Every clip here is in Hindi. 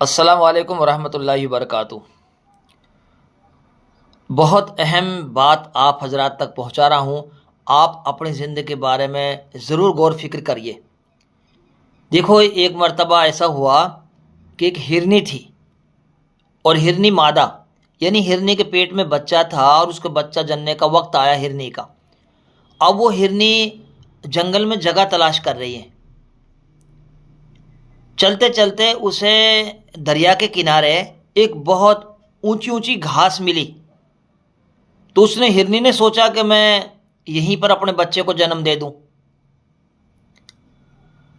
अस्सलाम वालेकुम वरहमतुल्लाहि वबरकातुहू। बहुत अहम बात आप हजरात तक पहुंचा रहा हूं। आप अपनी ज़िंदगी के बारे में ज़रूर गौर फिक्र करिए। देखो, एक मर्तबा ऐसा हुआ कि एक हिरनी थी और हिरनी मादा, यानी हिरनी के पेट में बच्चा था और उसका बच्चा जनने का वक्त आया हिरनी का। अब वो हिरनी जंगल में जगह तलाश कर रही है। चलते चलते उसे दरिया के किनारे एक बहुत ऊंची ऊंची घास मिली। तो उसने हिरनी ने सोचा कि मैं यहीं पर अपने बच्चे को जन्म दे दूं।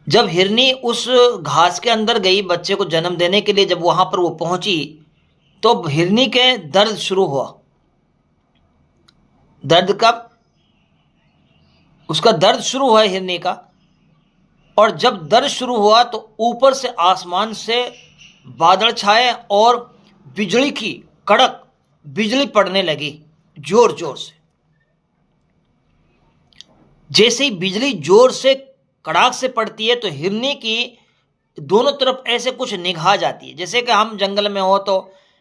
जब हिरनी उस घास के अंदर गई बच्चे को जन्म देने के लिए, जब वहां पर वो पहुंची तो हिरनी के दर्द शुरू हुआ। दर्द कब? उसका दर्द शुरू हुआ हिरनी का। और जब दर्द शुरू हुआ तो ऊपर से आसमान से बादल छाए और बिजली की कड़क बिजली पड़ने लगी जोर जोर से। जैसे ही बिजली जोर से कड़ाक से पड़ती है तो हिरनी की दोनों तरफ ऐसे कुछ निगाह जाती है। जैसे कि हम जंगल में हो तो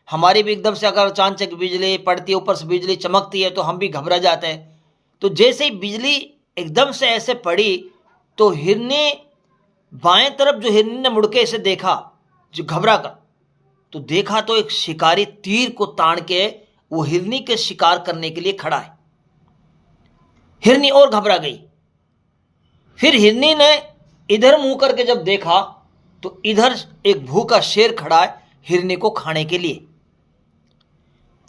हमारी भी एकदम से अगर अचानक बिजली पड़ती है, ऊपर से बिजली चमकती है तो हम भी घबरा जाते हैं। तो जैसे ही बिजली एकदम से ऐसे पड़ी तो हिरनी बाएं तरफ, जो हिरनी ने मुड़ के ऐसे देखा, जो घबरा कर, तो देखा तो एक शिकारी तीर को तान के वो हिरनी के शिकार करने के लिए खड़ा है। हिरनी और घबरा गई। फिर हिरनी ने इधर मुंह करके जब देखा तो इधर एक भूखा शेर खड़ा है हिरनी को खाने के लिए।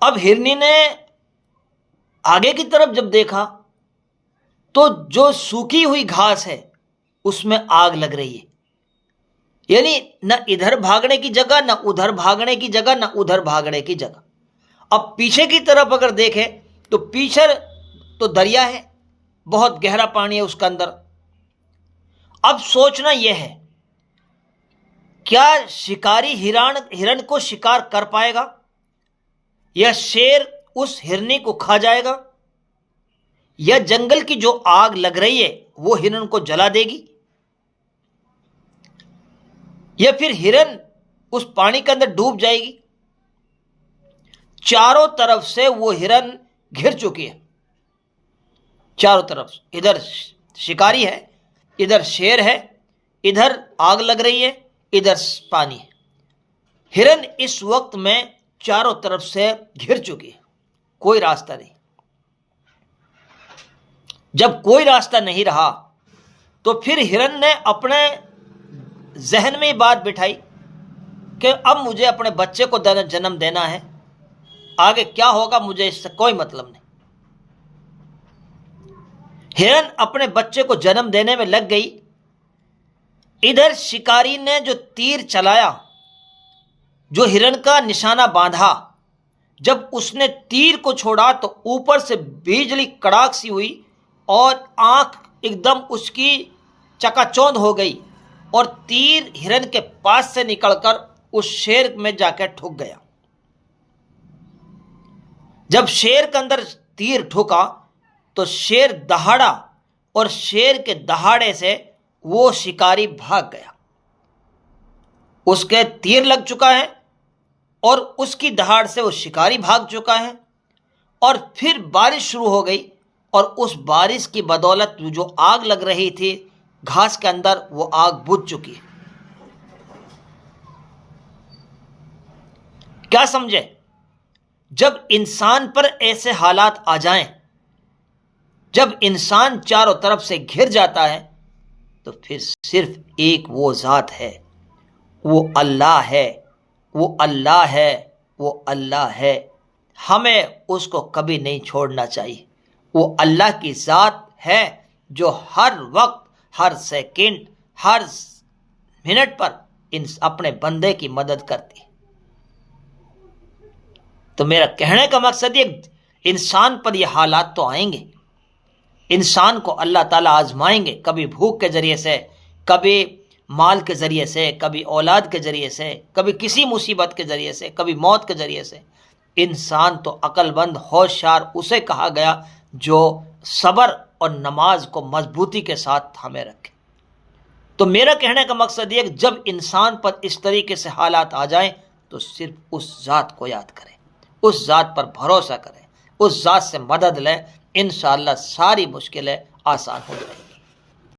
अब हिरनी ने आगे की तरफ जब देखा तो जो सूखी हुई घास है उसमें आग लग रही है। यानी न इधर भागने की जगह, न उधर भागने की जगह, न उधर भागने की जगह। अब पीछे की तरफ अगर देखें तो पीछे तो दरिया है, बहुत गहरा पानी है उसके अंदर। अब सोचना यह है, क्या शिकारी हिरण को शिकार कर पाएगा या शेर उस हिरनी को खा जाएगा, या जंगल की जो आग लग रही है वो हिरण को जला देगी, या फिर हिरण उस पानी के अंदर डूब जाएगी। चारों तरफ से वो हिरण घिर चुकी है। चारों तरफ, इधर शिकारी है, इधर शेर है, इधर आग लग रही है, इधर पानी है। हिरण इस वक्त में चारों तरफ से घिर चुकी है, कोई रास्ता नहीं। जब कोई रास्ता नहीं रहा तो फिर हिरण ने अपने जहन में बात बिठाई कि अब मुझे अपने बच्चे को जन्म देना है, आगे क्या होगा मुझे इससे कोई मतलब नहीं। हिरण अपने बच्चे को जन्म देने में लग गई। इधर शिकारी ने जो तीर चलाया, जो हिरण का निशाना बांधा, जब उसने तीर को छोड़ा तो ऊपर से बिजली कड़ाक सी हुई और आंख एकदम उसकी चकाचौंध हो गई और तीर हिरण के पास से निकलकर उस शेर में जाकर ठुक गया। जब शेर के अंदर तीर ठुका तो शेर दहाड़ा और शेर के दहाड़े से वो शिकारी भाग गया। उसके तीर लग चुका है और उसकी दहाड़ से वो शिकारी भाग चुका है। और फिर बारिश शुरू हो गई और उस बारिश की बदौलत जो आग लग रही थी घास के अंदर, वो आग बुझ चुकी है। क्या समझे? जब इंसान पर ऐसे हालात आ जाएं, जब इंसान चारों तरफ से घिर जाता है, तो फिर सिर्फ एक वो जात है, वो अल्लाह है, वो अल्लाह है, वो अल्लाह है। हमें उसको कभी नहीं छोड़ना चाहिए। वो अल्लाह की जात है जो हर वक्त, हर सेकंड, हर मिनट पर अपने बंदे की मदद करती है। तो मेरा कहने का मकसद ये, इंसान पर ये हालात तो आएंगे, इंसान को अल्लाह ताला आजमाएंगे, कभी भूख के जरिए से, कभी माल के जरिए से, कभी औलाद के जरिए से, कभी किसी मुसीबत के जरिए से, कभी मौत के जरिए से। इंसान तो अक्लमंद होशियार उसे कहा गया जो सब्र और नमाज को मजबूती के साथ थामे रखे। तो मेरा कहने का मकसद ये कि जब इंसान पर इस तरीके से हालात आ जाएं तो सिर्फ उस ज़ात को याद करें, उस ज़ात पर भरोसा करें, उस ज़ात से मदद लें। इंशाअल्लाह सारी मुश्किलें आसान हो जाएंगी।